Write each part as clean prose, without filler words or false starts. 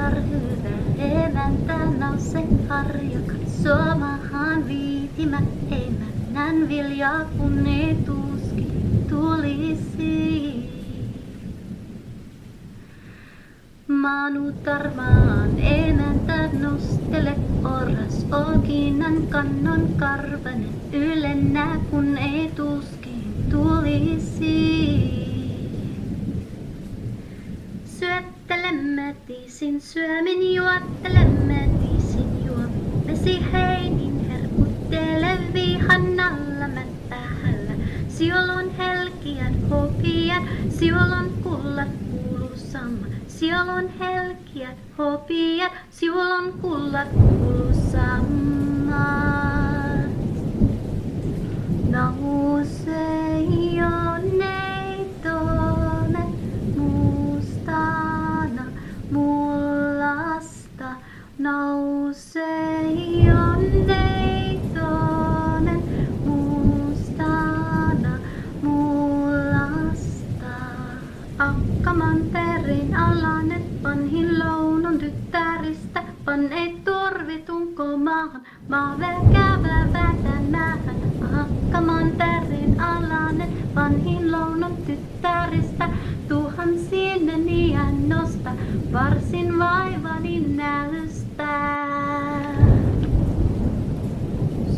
Manutar hyvä emäntä nouse harja, katsoo maahan viitimä emännän viljaa, kun ne tuskin tulisi. Manutar maan emäntä nostele oras okinan kannon karvanen ylennä, kun ei tuskin tulisi. Syöttelemme tiisin syömin, juottelemme tiisin juomin. Vesi heinin herkuttele vihan alla mättähällä. Siolon helkiät hopiat, siolon kullat kuulusamma. Siolon helkiät hopiat, siolon kullat kuulusamma. Nousee jo neitonen mustana mullasta. Nousee jo neitonen mustana mullasta. Akkamanterin alanet vanhin Lounon tyttäristä, panneet turvitunko maahan, maaväkävä vätämähän. Akkamanterin alanet vanhin Lounon tyttäristä, tuhansien iän nosta, varsin vaivani näystä.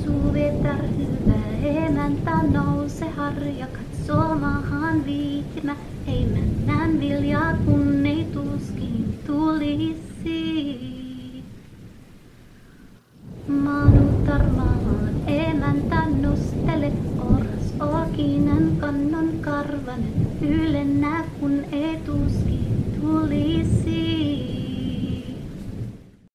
Suvetar hyvä emäntä nouse harja, katsoo maahan viitimä emännän viljaa, kun ei tuskin tulisi. Manutar maan emäntä nostele oras okinan kannon karvanen